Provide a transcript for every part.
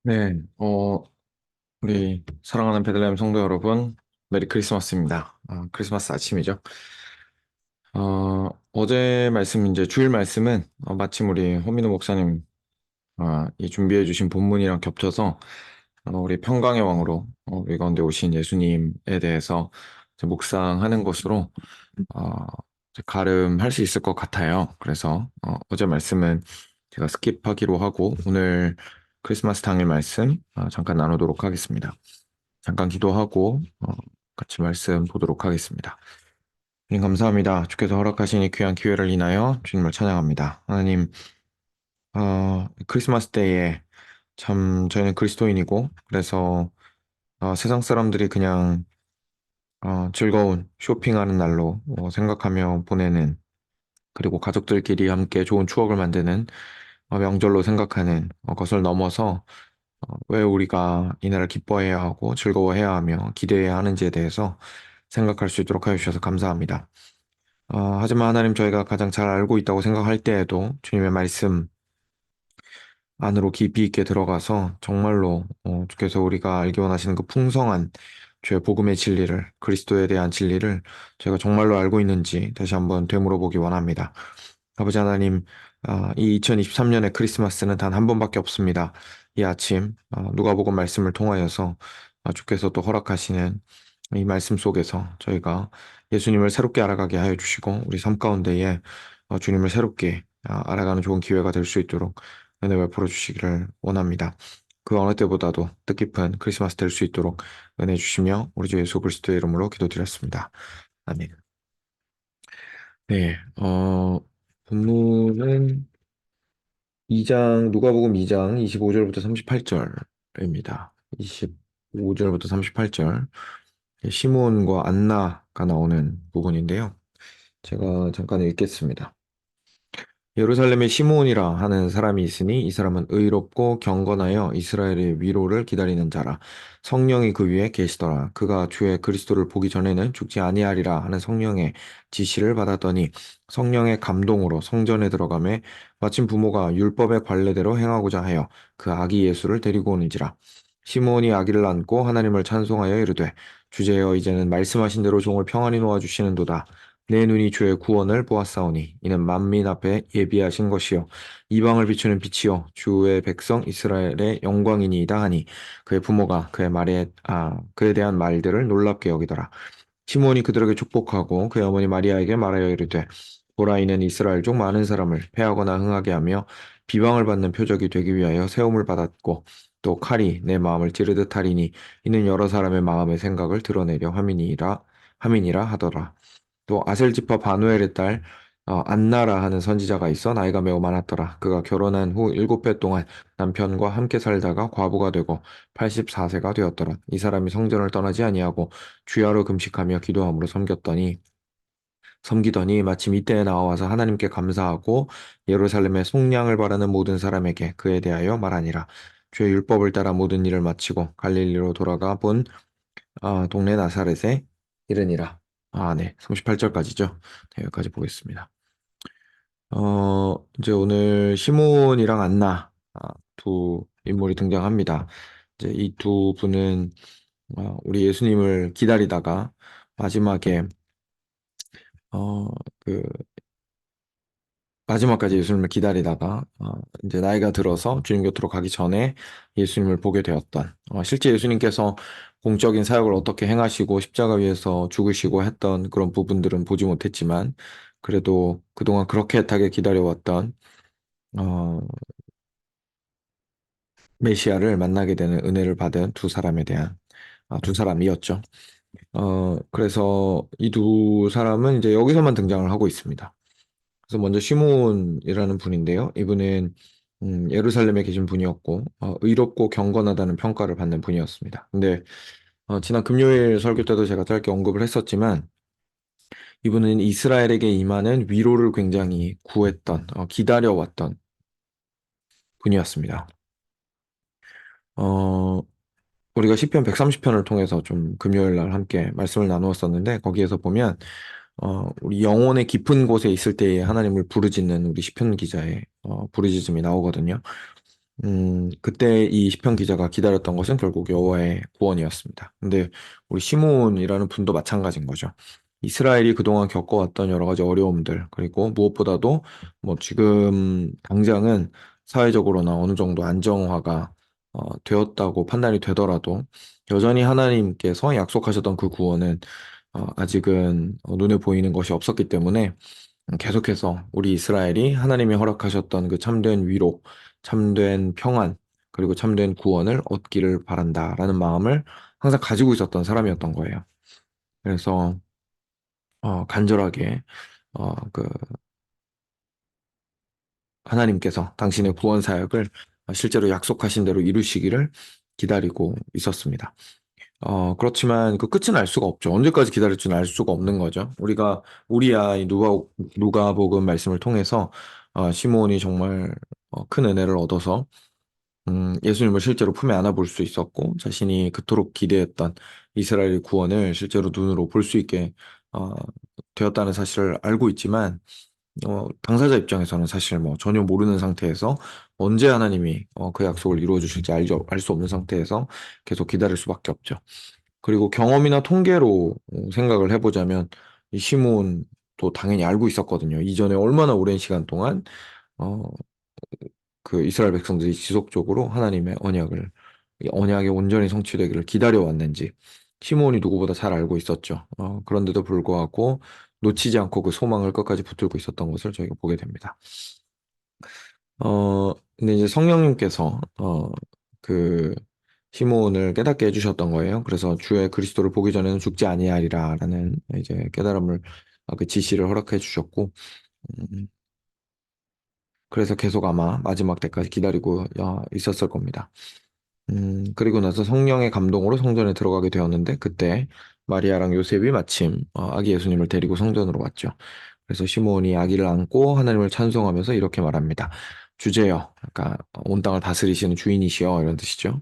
네, 우리 사랑하는 베들레헴 성도 여러분, 메리 크리스마스입니다. 크리스마스 아침이죠. 어제 말씀, 이제 주일 말씀은 마침 우리 호민호 목사님 이 준비해 주신 본문이랑 겹쳐서 우리 평강의 왕으로 우리 가운데 오신 예수님에 대해서 이제 묵상하는 것으로 어, 이제 가름할 수 있을 것 같아요. 그래서 어제 말씀은 제가 스킵하기로 하고 오늘 크리스마스 당일 말씀 잠깐 나누도록 하겠습니다. 잠깐 기도하고 같이 말씀 보도록 하겠습니다. 주님 감사합니다. 주께서 허락하신 이 귀한 기회를 인하여 주님을 찬양합니다. 하나님, 크리스마스 때에 참 저희는 그리스도인이고 그래서 세상 사람들이 그냥 즐거운 쇼핑하는 날로 생각하며 보내는, 그리고 가족들끼리 함께 좋은 추억을 만드는 명절로 생각하는 것을 넘어서 왜 우리가 이날을 기뻐해야 하고 즐거워해야 하며 기대해야 하는지에 대해서 생각할 수 있도록 하여 주셔서 감사합니다. 하지만 하나님, 저희가 가장 잘 알고 있다고 생각할 때에도 주님의 말씀 안으로 깊이 있게 들어가서 정말로 주께서 우리가 알기 원하시는 그 풍성한 주의 복음의 진리를, 그리스도에 대한 진리를 저희가 정말로 알고 있는지 다시 한번 되물어보기 원합니다. 아버지 하나님, 이 2023년의 크리스마스는 단 한 번밖에 없습니다. 이 아침 누가복음 말씀을 통하여서 주께서 또 허락하시는 이 말씀 속에서 저희가 예수님을 새롭게 알아가게 하여 주시고 우리 삶 가운데에 주님을 새롭게 알아가는 좋은 기회가 될 수 있도록 은혜 베풀어 주시기를 원합니다. 그 어느 때보다도 뜻깊은 크리스마스 될 수 있도록 은혜 주시며 우리 주 예수 그리스도의 이름으로 기도드렸습니다. 아멘. 네, 본문은 누가복음 2장 25절부터 38절입니다. 25절부터 38절. 시몬과 안나가 나오는 부분인데요. 제가 잠깐 읽겠습니다. 예루살렘에 시므온이라 하는 사람이 있으니 이 사람은 의롭고 경건하여 이스라엘의 위로를 기다리는 자라. 성령이 그 위에 계시더라. 그가 주의 그리스도를 보기 전에는 죽지 아니하리라 하는 성령의 지시를 받았더니 성령의 감동으로 성전에 들어가매 마침 부모가 율법의 관례대로 행하고자 하여 그 아기 예수를 데리고 오는지라. 시므온이 아기를 안고 하나님을 찬송하여 이르되 주제여 이제는 말씀하신 대로 종을 평안히 놓아 주시는도다. 내 눈이 주의 구원을 보았사오니 이는 만민 앞에 예비하신 것이요 이방을 비추는 빛이요 주의 백성 이스라엘의 영광이니이다 하니 그의 부모가 그에 대한 말들을 놀랍게 여기더라. 시므온이 그들에게 축복하고 그의 어머니 마리아에게 말하여 이르되 보라, 이는 이스라엘 중 많은 사람을 패하거나 흥하게 하며 비방을 받는 표적이 되기 위하여 세움을 받았고 또 칼이 내 마음을 찌르듯 하리니 이는 여러 사람의 마음의 생각을 드러내려 함이니라 하더라. 또 아셀 지파 바누엘의 딸 안나라 하는 선지자가 있어 나이가 매우 많았더라. 그가 결혼한 후 7배 동안 남편과 함께 살다가 과부가 되고 84세가 되었더라. 이 사람이 성전을 떠나지 아니하고 주야로 금식하며 기도함으로 섬기더니 마침 이때에 나와서 하나님께 감사하고 예루살렘에 속량을 바라는 모든 사람에게 그에 대하여 말하니라. 주의 율법을 따라 모든 일을 마치고 갈릴리로 돌아가 본 동네 나사렛에 이르니라. 네. 38절까지죠. 네, 여기까지 보겠습니다. 이제 오늘 시몬이랑 안나, 두 인물이 등장합니다. 이제 이 두 분은 우리 예수님을 기다리다가 마지막에 어, 그 마지막까지 예수님을 기다리다가 이제 나이가 들어서 주님 곁으로 가기 전에 예수님을 보게 되었던, 실제 예수님께서 공적인 사역을 어떻게 행하시고 십자가 위에서 죽으시고 했던 그런 부분들은 보지 못했지만 그래도 그동안 그렇게 애타게 기다려왔던 어, 메시아를 만나게 되는 은혜를 받은 두 사람이었죠. 그래서 이 두 사람은 이제 여기서만 등장을 하고 있습니다. 그래서 먼저 시몬이라는 분인데요. 이분은 예루살렘에 계신 분이었고 의롭고 경건하다는 평가를 받는 분이었습니다. 근데 지난 금요일 설교 때도 제가 짧게 언급을 했었지만 이분은 이스라엘에게 임하는 위로를 굉장히 구했던, 기다려왔던 분이었습니다. 어, 우리가 시편 130편을 통해서 좀 금요일 날 함께 말씀을 나누었었는데 거기에서 보면 우리 영혼의 깊은 곳에 있을 때에 하나님을 부르짖는 우리 시편 기자의 부르짖음이 나오거든요. 그때 이 시편 기자가 기다렸던 것은 결국 여호와의 구원이었습니다. 근데 우리 시므온이라는 분도 마찬가지인 거죠. 이스라엘이 그동안 겪어왔던 여러 가지 어려움들, 그리고 무엇보다도 뭐 지금 당장은 사회적으로나 어느 정도 안정화가 되었다고 판단이 되더라도 여전히 하나님께서 약속하셨던 그 구원은 아직은 눈에 보이는 것이 없었기 때문에 계속해서 우리 이스라엘이 하나님이 허락하셨던 그 참된 위로, 참된 평안, 그리고 참된 구원을 얻기를 바란다라는 마음을 항상 가지고 있었던 사람이었던 거예요. 그래서 간절하게 그 하나님께서 당신의 구원 사역을 실제로 약속하신 대로 이루시기를 기다리고 있었습니다. 그렇지만 그 끝은 알 수가 없죠. 언제까지 기다릴지는 알 수가 없는 거죠. 우리가 우리 아이 누가복음 말씀을 통해서 시므온이 정말 큰 은혜를 얻어서 예수님을 실제로 품에 안아볼 수 있었고 자신이 그토록 기대했던 이스라엘의 구원을 실제로 눈으로 볼 수 있게 어, 되었다는 사실을 알고 있지만 당사자 입장에서는 사실 뭐 전혀 모르는 상태에서 언제 하나님이 그 약속을 이루어 주실지 알 수 없는 상태에서 계속 기다릴 수밖에 없죠. 그리고 경험이나 통계로 생각을 해보자면 이 시몬도 당연히 알고 있었거든요. 이전에 얼마나 오랜 시간 동안 어, 그 이스라엘 백성들이 지속적으로 하나님의 언약을 이 언약의 온전히 성취되기를 기다려왔는지 시몬이 누구보다 잘 알고 있었죠. 그런데도 불구하고 놓치지 않고 그 소망을 끝까지 붙들고 있었던 것을 저희가 보게 됩니다. 근데 이제 성령님께서 그 시몬을 깨닫게 해주셨던 거예요. 그래서 주의 그리스도를 보기 전에는 죽지 아니하리라라는 이제 깨달음을 그 지시를 허락해 주셨고, 음, 그래서 계속 아마 마지막 때까지 기다리고 있었을 겁니다. 그리고 나서 성령의 감동으로 성전에 들어가게 되었는데 그때 마리아랑 요셉이 마침 아기 예수님을 데리고 성전으로 왔죠. 그래서 시므온이 아기를 안고 하나님을 찬송하면서 이렇게 말합니다. 주제여, 그러니까 온 땅을 다스리시는 주인이시여 이런 뜻이죠.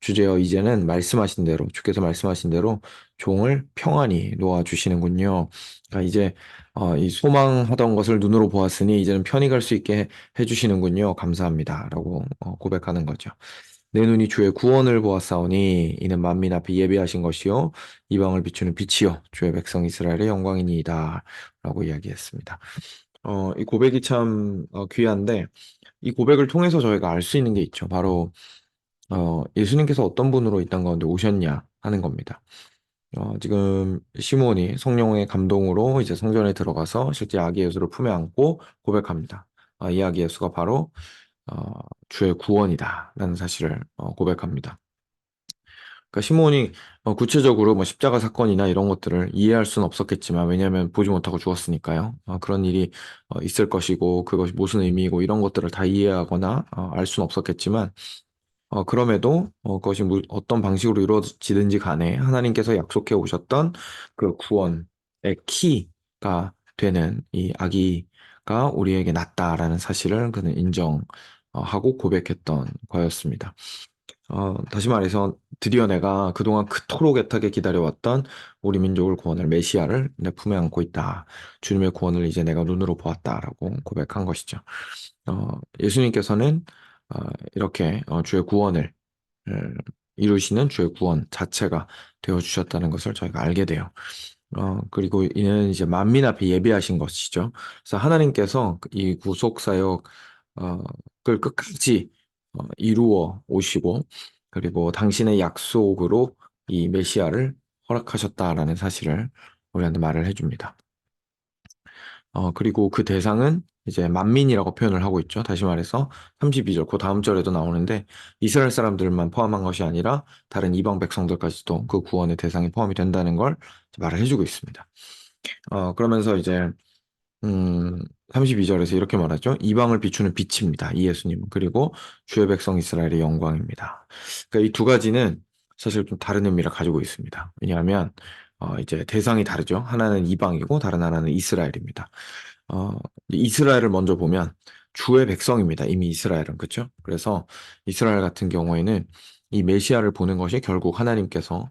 주제여 이제는 말씀하신 대로 주께서 말씀하신 대로 종을 평안히 놓아 주시는군요. 그러니까 이제 이 소망하던 것을 눈으로 보았으니 이제는 편히 갈 수 있게 해주시는군요. 감사합니다라고 고백하는 거죠. 내 눈이 주의 구원을 보았사오니 이는 만민 앞에 예비하신 것이요 이방을 비추는 빛이요 주의 백성 이스라엘의 영광이니이다 라고 이야기했습니다. 이 고백이 참 귀한데 이 고백을 통해서 저희가 알 수 있는 게 있죠. 바로 예수님께서 어떤 분으로 이 땅 가운데 오셨냐 하는 겁니다. 지금 시몬이 성령의 감동으로 이제 성전에 들어가서 실제 아기 예수를 품에 안고 고백합니다. 이 아기 예수가 바로 어, 주의 구원이다라는 사실을 고백합니다. 그러니까 시몬이 구체적으로 뭐 십자가 사건이나 이런 것들을 이해할 수는 없었겠지만 왜냐하면 보지 못하고 죽었으니까요. 그런 일이 있을 것이고 그것이 무슨 의미이고 이런 것들을 다 이해하거나 알 수는 없었겠지만 그럼에도 그것이 어떤 방식으로 이루어지든지 간에 하나님께서 약속해 오셨던 그 구원의 키가 되는 이 아기가 우리에게 낫다라는 사실을 그는 인정하고 고백했던 거였습니다. 다시 말해서 드디어 내가 그동안 그토록 애타게 기다려왔던 우리 민족을 구원할 메시아를 내 품에 안고 있다. 주님의 구원을 이제 내가 눈으로 보았다라고 고백한 것이죠. 예수님께서는 어, 이렇게 주의 구원을 어, 이루시는 주의 구원 자체가 되어 주셨다는 것을 저희가 알게 돼요. 그리고 이는 이제 만민 앞에 예비하신 것이죠. 그래서 하나님께서 이 구속 사역을 끝까지 이루어 오시고 그리고 당신의 약속으로 이 메시아를 허락하셨다라는 사실을 우리한테 말을 해줍니다. 그리고 그 대상은 이제 만민이라고 표현을 하고 있죠. 다시 말해서 32절, 그 다음 절에도 나오는데 이스라엘 사람들만 포함한 것이 아니라 다른 이방 백성들까지도 그 구원의 대상이 포함이 된다는 걸 말을 해주고 있습니다. 그러면서 이제 32절에서 이렇게 말하죠. 이방을 비추는 빛입니다. 이 예수님은. 그리고 주의 백성 이스라엘의 영광입니다. 그러니까 이 두 가지는 사실 좀 다른 의미를 가지고 있습니다. 왜냐하면 이제 대상이 다르죠. 하나는 이방이고 다른 하나는 이스라엘입니다. 어, 이스라엘을 먼저 보면 주의 백성입니다. 이미 이스라엘은 그렇죠? 그래서 이스라엘 같은 경우에는 이 메시아를 보는 것이 결국 하나님께서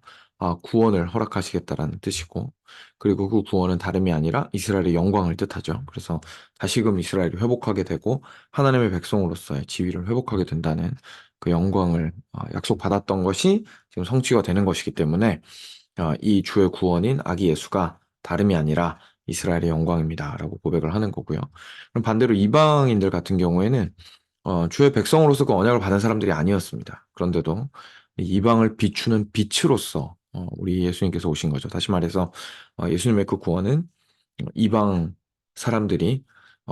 구원을 허락하시겠다라는 뜻이고, 그리고 그 구원은 다름이 아니라 이스라엘의 영광을 뜻하죠. 그래서 다시금 이스라엘이 회복하게 되고 하나님의 백성으로서의 지위를 회복하게 된다는 그 영광을 약속받았던 것이 지금 성취가 되는 것이기 때문에 이 주의 구원인 아기 예수가 다름이 아니라 이스라엘의 영광입니다라고 고백을 하는 거고요. 그럼 반대로 이방인들 같은 경우에는 주의 백성으로서 그 언약을 받은 사람들이 아니었습니다. 그런데도 이 이방을 비추는 빛으로서 우리 예수님께서 오신 거죠. 다시 말해서 예수님의 그 구원은 이방 사람들이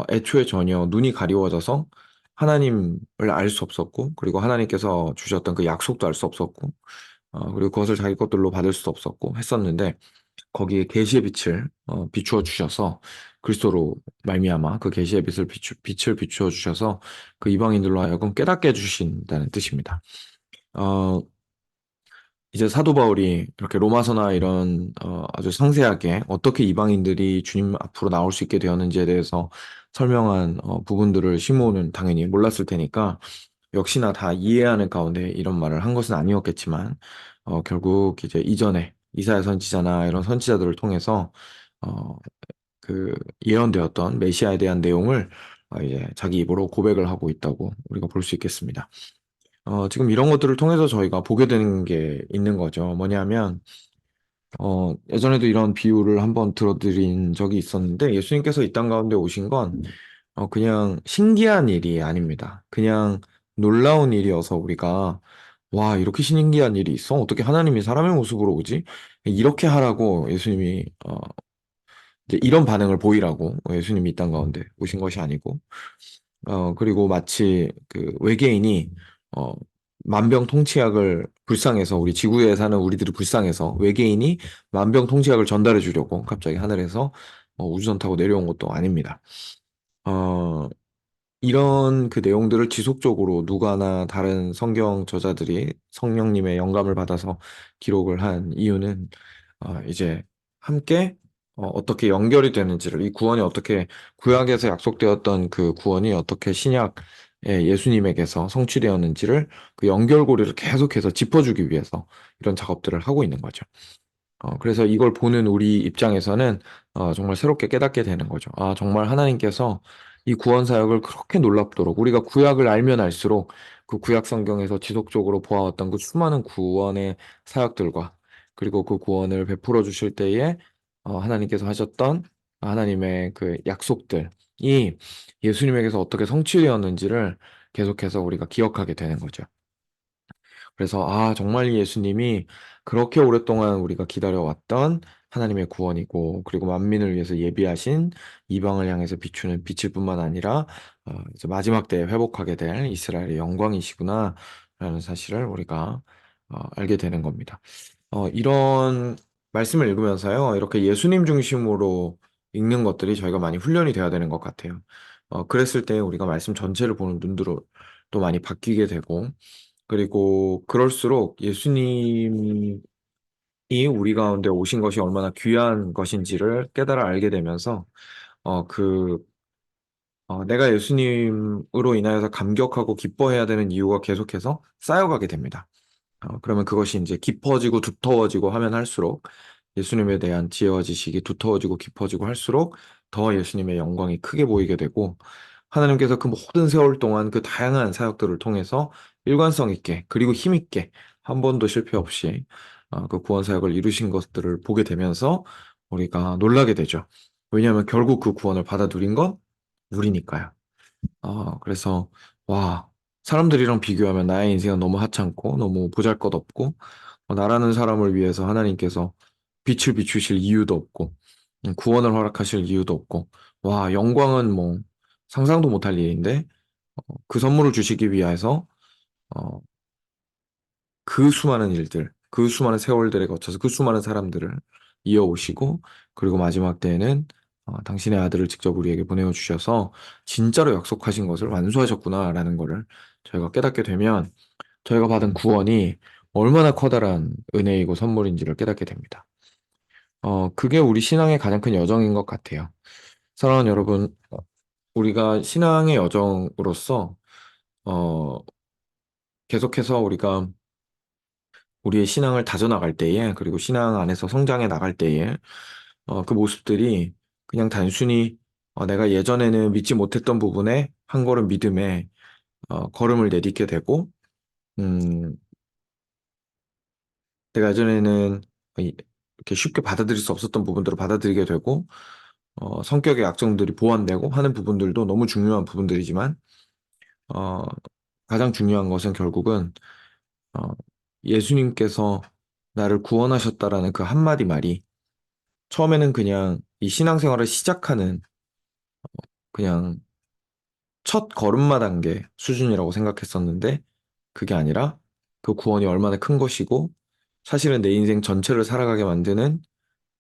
애초에 전혀 눈이 가리워져서 하나님을 알 수 없었고, 그리고 하나님께서 주셨던 그 약속도 알 수 없었고, 그리고 그것을 자기 것들로 받을 수도 없었고 했었는데, 거기에 계시의 빛을 비추어 주셔서 그리스도로 말미암아 그 계시의 빛을 비추어 주셔서 그 이방인들로 하여금 깨닫게 해주신다는 뜻입니다. 어, 이제 사도 바울이 이렇게 로마서나 이런 아주 상세하게 어떻게 이방인들이 주님 앞으로 나올 수 있게 되었는지에 대해서 설명한 부분들을 시므온은 당연히 몰랐을 테니까 역시나 다 이해하는 가운데 이런 말을 한 것은 아니었겠지만 결국 이제 이전에 이사야 선지자나 이런 선지자들을 통해서 어, 그 예언되었던 메시아에 대한 내용을 이제 자기 입으로 고백을 하고 있다고 우리가 볼 수 있겠습니다. 지금 이런 것들을 통해서 저희가 보게 되는 게 있는 거죠. 뭐냐면 예전에도 이런 비유를 한번 들어드린 적이 있었는데 예수님께서 이 땅 가운데 오신 건 그냥 신기한 일이 아닙니다. 그냥 놀라운 일이어서 우리가 와, 이렇게 신기한 일이 있어? 어떻게 하나님이 사람의 모습으로 오지? 이렇게 하라고 예수님이 이제 이런 반응을 보이라고 예수님이 이 땅 가운데 오신 것이 아니고 그리고 마치 그 외계인이 어, 만병통치약을 불쌍해서 우리 지구에 사는 우리들이 불쌍해서 외계인이 만병통치약을 전달해 주려고 갑자기 하늘에서 우주선 타고 내려온 것도 아닙니다. 어, 이런 그 내용들을 지속적으로 누가나 다른 성경 저자들이 성령님의 영감을 받아서 기록을 한 이유는 이제 함께 떻게 연결이 되는지를 이 구원이 어떻게 구약에서 약속되었던 그 구원이 어떻게 신약의 예수님에게서 성취되었는지를 그 연결고리를 계속해서 짚어주기 위해서 이런 작업들을 하고 있는 거죠. 그래서 이걸 보는 우리 입장에서는 정말 새롭게 깨닫게 되는 거죠. 정말 하나님께서 이 구원 사역을 그렇게 놀랍도록 우리가 구약을 알면 알수록 그 구약 성경에서 지속적으로 보아왔던 그 수많은 구원의 사역들과 그리고 그 구원을 베풀어 주실 때에 하나님께서 하셨던 하나님의 그 약속들이 예수님에게서 어떻게 성취되었는지를 계속해서 우리가 기억하게 되는 거죠. 그래서 정말 이 예수님이 그렇게 오랫동안 우리가 기다려왔던 하나님의 구원이고 그리고 만민을 위해서 예비하신 이방을 향해서 비추는 빛일 뿐만 아니라 이제 마지막 때에 회복하게 될 이스라엘의 영광이시구나 라는 사실을 우리가 알게 되는 겁니다. 이런 말씀을 읽으면서요, 이렇게 예수님 중심으로 읽는 것들이 저희가 많이 훈련이 돼야 되는 것 같아요. 그랬을 때 우리가 말씀 전체를 보는 눈으로 또 많이 바뀌게 되고, 그리고 그럴수록 예수님이 우리 가운데 오신 것이 얼마나 귀한 것인지를 깨달아 알게 되면서, 내가 예수님으로 인하여서 감격하고 기뻐해야 되는 이유가 계속해서 쌓여가게 됩니다. 그러면 그것이 이제 깊어지고 두터워지고 하면 할수록 예수님에 대한 지혜와 지식이 두터워지고 깊어지고 할수록 더 예수님의 영광이 크게 보이게 되고 하나님께서 그 모든 세월 동안 그 다양한 사역들을 통해서 일관성 있게 그리고 힘 있게 한 번도 실패 없이 그 구원 사역을 이루신 것들을 보게 되면서 우리가 놀라게 되죠. 왜냐하면 결국 그 구원을 받아 누린 건 우리니까요. 그래서, 와, 사람들이랑 비교하면 나의 인생은 너무 하찮고, 너무 보잘것없고, 나라는 사람을 위해서 하나님께서 빛을 비추실 이유도 없고, 구원을 허락하실 이유도 없고, 와, 영광은 뭐, 상상도 못할 일인데, 그 선물을 주시기 위해서, 어, 그 수많은 일들, 그 수많은 세월들에 거쳐서 그 수많은 사람들을 이어오시고, 그리고 마지막 때에는 당신의 아들을 직접 우리에게 보내어 주셔서 진짜로 약속하신 것을 완수하셨구나라는 것을 저희가 깨닫게 되면 저희가 받은 구원이 얼마나 커다란 은혜이고 선물인지를 깨닫게 됩니다. 그게 우리 신앙의 가장 큰 여정인 것 같아요. 사랑하는 여러분, 우리가 신앙의 여정으로서 어, 계속해서 우리가 우리의 신앙을 다져나갈 때에, 그리고 신앙 안에서 성장해 나갈 때에, 그 모습들이 그냥 단순히 내가 예전에는 믿지 못했던 부분에 한 걸음 믿음에 걸음을 내딛게 되고, 음, 내가 예전에는 이렇게 쉽게 받아들일 수 없었던 부분들을 받아들이게 되고, 성격의 약점들이 보완되고 하는 부분들도 너무 중요한 부분들이지만, 어, 가장 중요한 것은 결국은 어, 예수님께서 나를 구원하셨다라는 그 한마디 말이 처음에는 그냥 이 신앙생활을 시작하는 그냥 첫 걸음마 단계 수준이라고 생각했었는데 그게 아니라 그 구원이 얼마나 큰 것이고 사실은 내 인생 전체를 살아가게 만드는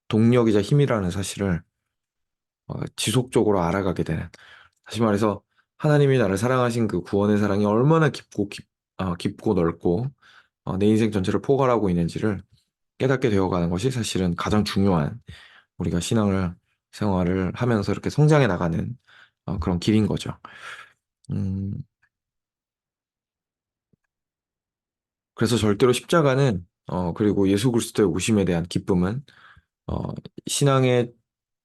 동력이자 힘이라는 사실을 지속적으로 알아가게 되는, 다시 말해서 하나님이 나를 사랑하신 그 구원의 사랑이 얼마나 깊고 넓고 내 인생 전체를 포괄하고 있는지를 깨닫게 되어가는 것이 사실은 가장 중요한, 우리가 생활을 하면서 이렇게 성장해 나가는 그런 길인 거죠. 음, 그래서 절대로 십자가는 그리고 예수 그리스도의 오심에 대한 기쁨은 어, 신앙의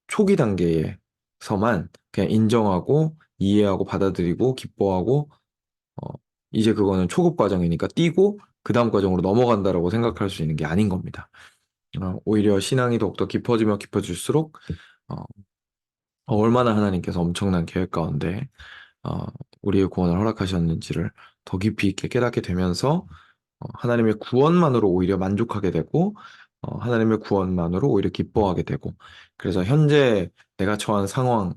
초기 단계에서만 그냥 인정하고 이해하고 받아들이고 기뻐하고 어, 이제 그거는 초급 과정이니까 띄고 그 다음 과정으로 넘어간다라고 생각할 수 있는 게 아닌 겁니다. 오히려 신앙이 더욱더 깊어지면 깊어질수록 어, 얼마나 하나님께서 엄청난 계획 가운데 어, 우리의 구원을 허락하셨는지를 더 깊이 있게 깨닫게 되면서 하나님의 구원만으로 오히려 만족하게 되고 하나님의 구원만으로 오히려 기뻐하게 되고, 그래서 현재 내가 처한 상황이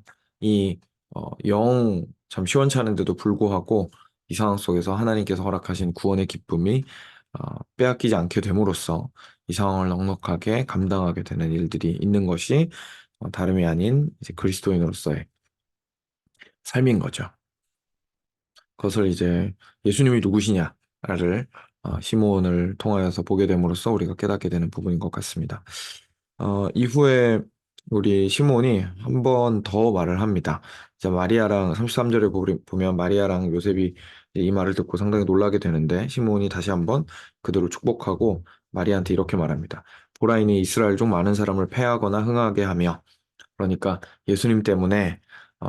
영 참 시원찮은데도 불구하고 이 상황 속에서 하나님께서 허락하신 구원의 기쁨이 빼앗기지 않게 됨으로써 이 상황을 넉넉하게 감당하게 되는 일들이 있는 것이 다름이 아닌 이제 그리스도인으로서의 삶인 거죠. 그것을 이제 예수님이 누구시냐를 시몬을 통하여서 보게 됨으로써 우리가 깨닫게 되는 부분인 것 같습니다. 이후에 우리 시몬이 한 번 더 말을 합니다. 이제 마리아랑 33절에 보면 마리아랑 요셉이 이 말을 듣고 상당히 놀라게 되는데 시몬이 다시 한번 그들을 축복하고 마리아한테 이렇게 말합니다. 보라이니 이스라엘 중 많은 사람을 패하거나 흥하게 하며, 그러니까 예수님 때문에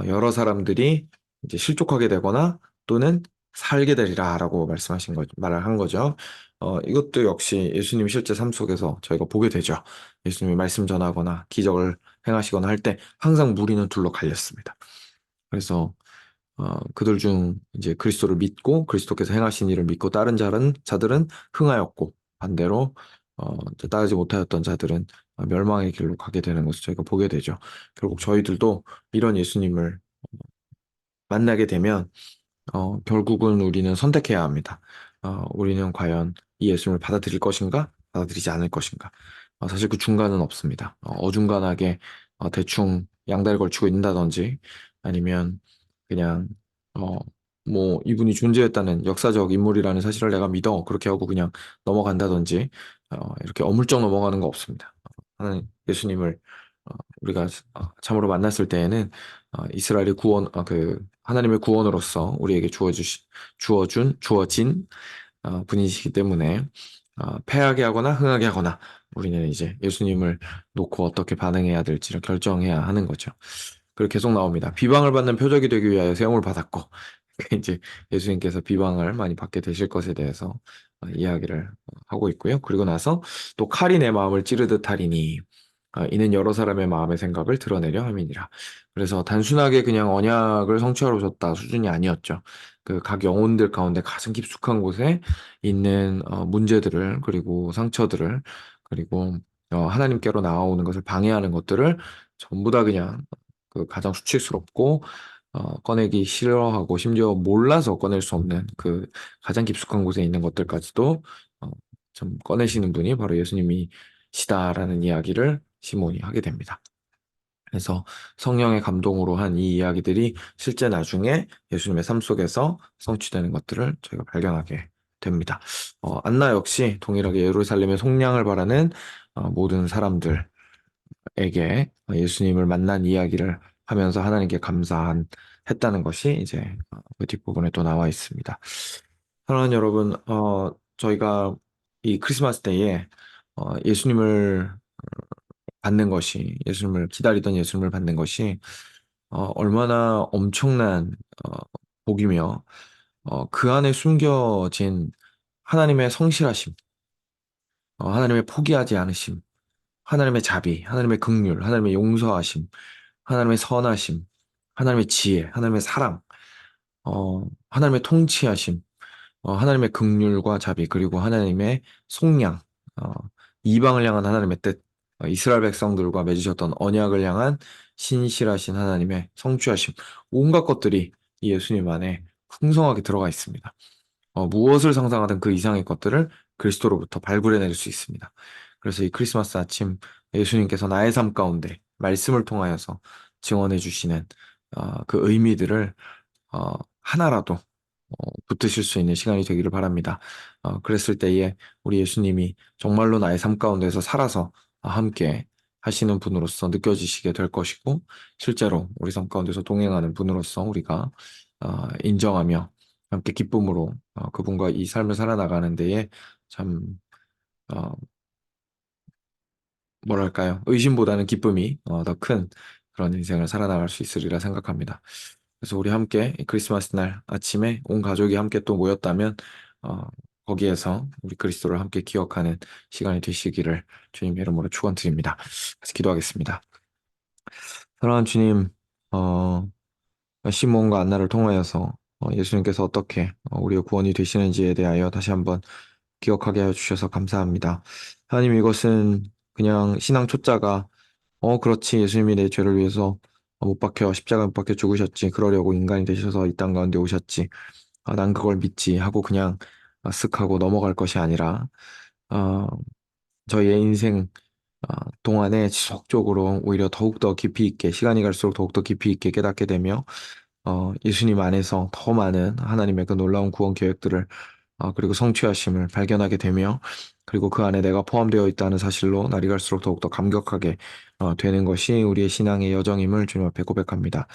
여러 사람들이 이제 실족하게 되거나 또는 살게 되리라라고 말을 한 거죠. 이것도 역시 예수님 실제 삶 속에서 저희가 보게 되죠. 예수님이 말씀 전하거나 기적을 행하시거나 할 때 항상 무리는 둘로 갈렸습니다. 그래서 그들 중 이제 그리스도를 믿고 그리스도께서 행하신 일을 믿고 다른 자들은 흥하였고, 반대로 이제 따르지 못하였던 자들은 멸망의 길로 가게 되는 것을 저희가 보게 되죠. 결국 저희들도 이런 예수님을 만나게 되면 결국은 우리는 선택해야 합니다. 우리는 과연 이 예수님을 받아들일 것인가, 받아들이지 않을 것인가. 사실 그 중간은 없습니다. 어중간하게 대충 양다리 걸치고 있는다든지 아니면 그냥 어, 뭐 이분이 존재했다는 역사적 인물이라는 사실을 내가 믿어 그렇게 하고 그냥 넘어간다든지 이렇게 어물쩍 넘어가는 거 없습니다. 하나님 예수님을 우리가 참으로 만났을 때에는 이스라엘의 그 하나님의 구원으로서 우리에게 주어진 분이시기 때문에 패하게 하거나 흥하게 하거나 우리는 이제 예수님을 놓고 어떻게 반응해야 될지를 결정해야 하는 거죠. 그리고 계속 나옵니다. 비방을 받는 표적이 되기 위하여 세움을 받았고, 이제 예수님께서 비방을 많이 받게 되실 것에 대해서 이야기를 하고 있고요. 그리고 나서 또 칼이 내 마음을 찌르듯 하리니 이는 여러 사람의 마음의 생각을 드러내려 함이니라. 그래서 단순하게 그냥 언약을 성취하러 오셨다 수준이 아니었죠. 그 각 영혼들 가운데 가장 깊숙한 곳에 있는 문제들을, 그리고 상처들을, 그리고 하나님께로 나아오는 것을 방해하는 것들을 전부 다 그냥 그 가장 수치스럽고 꺼내기 싫어하고 심지어 몰라서 꺼낼 수 없는 그 가장 깊숙한 곳에 있는 것들까지도 어, 좀 꺼내시는 분이 바로 예수님이시다라는 이야기를 시몬이 하게 됩니다. 그래서 성령의 감동으로 한 이 이야기들이 실제 나중에 예수님의 삶 속에서 성취되는 것들을 저희가 발견하게 됩니다. 안나 역시 동일하게 예루살렘의 속량을 바라는 모든 사람들에게 예수님을 만난 이야기를 하면서 하나님께 했다는 것이 이제 그 뒷부분에 또 나와 있습니다. 사랑하는 여러분, 저희가 이 크리스마스 때에 예수님을 받는 것이, 예수님을 기다리던 예수님을 받는 것이 얼마나 엄청난 어, 복이며 그 안에 숨겨진 하나님의 성실하심, 하나님의 포기하지 않으심, 하나님의 자비, 하나님의 긍휼, 하나님의 용서하심, 하나님의 선하심, 하나님의 지혜, 하나님의 사랑, 하나님의 통치하심, 하나님의 긍휼과 자비, 그리고 하나님의 속량, 어, 이방을 향한 하나님의 뜻, 이스라엘 백성들과 맺으셨던 언약을 향한 신실하신 하나님의 성취하심, 온갖 것들이 이 예수님 안에 풍성하게 들어가 있습니다. 무엇을 상상하든 그 이상의 것들을 그리스도로부터 발굴해낼 수 있습니다. 그래서 이 크리스마스 아침 예수님께서 나의 삶 가운데 말씀을 통하여서 증언해 주시는 그 의미들을 하나라도 붙으실 수 있는 시간이 되기를 바랍니다. 그랬을 때에 우리 예수님이 정말로 나의 삶 가운데서 살아서 함께 하시는 분으로서 느껴지시게 될 것이고, 실제로 우리 삶 가운데서 동행하는 분으로서 우리가 인정하며 함께 기쁨으로 그분과 이 삶을 살아나가는 데에 참 어, 뭐랄까요? 의심보다는 기쁨이 더 큰 그런 인생을 살아나갈 수 있으리라 생각합니다. 그래서 우리 함께 이 크리스마스 날 아침에 온 가족이 함께 또 모였다면 어, 거기에서 우리 그리스도를 함께 기억하는 시간이 되시기를 주님 이름으로 축원드립니다. 그래서 기도하겠습니다. 사랑하는 주님, 어, 시몬과 안나를 통하여서 예수님께서 어떻게 우리의 구원이 되시는지에 대하여 다시 한번 기억하게 하여 주셔서 감사합니다. 하나님, 이것은 그냥 신앙 초짜가 그렇지. 예수님이 내 죄를 위해서 못 박혀 십자가 못 박혀 죽으셨지. 그러려고 인간이 되셔서 이 땅 가운데 오셨지. 난 그걸 믿지 하고 그냥 쓱 하고 넘어갈 것이 아니라 어, 저희의 인생 동안에 지속적으로 오히려 더욱더 깊이 있게 시간이 갈수록 더욱더 깊이 있게 깨닫게 되며 예수님 안에서 더 많은 하나님의 그 놀라운 구원 계획들을 그리고 성취하심을 발견하게 되며 그리고 그 안에 내가 포함되어 있다는 사실로 날이 갈수록 더욱더 감격하게 되는 것이 우리의 신앙의 여정임을 주님 앞에 고백합니다.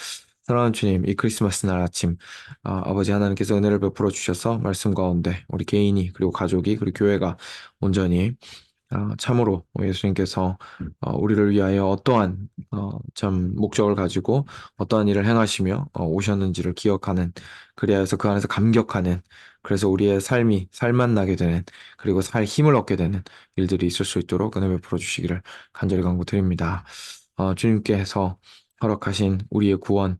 사랑하는 주님, 이 크리스마스 날 아침 아버지 하나님께서 은혜를 베풀어 주셔서 말씀 가운데 우리 개인이 그리고 가족이 그리고 교회가 온전히 참으로 예수님께서 우리를 위하여 어떠한 참 목적을 가지고 어떠한 일을 행하시며 오셨는지를 기억하는 그리하여서 그 안에서 감격하는 그래서 우리의 삶이 살맛 나게 되는 그리고 살 힘을 얻게 되는 일들이 있을 수 있도록 은혜 베풀어 주시기를 간절히 간구드립니다. 주님께서 허락하신 우리의 구원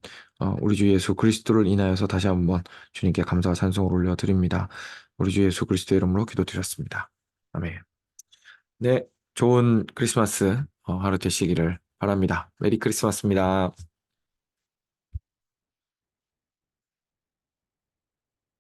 우리 주 예수 그리스도를 인하여서 다시 한번 주님께 감사와 찬송을 올려드립니다. 우리 주 예수 그리스도 이름으로 기도드렸습니다. 아멘. 네, 좋은 크리스마스 하루 되시기를 바랍니다. 메리 크리스마스입니다.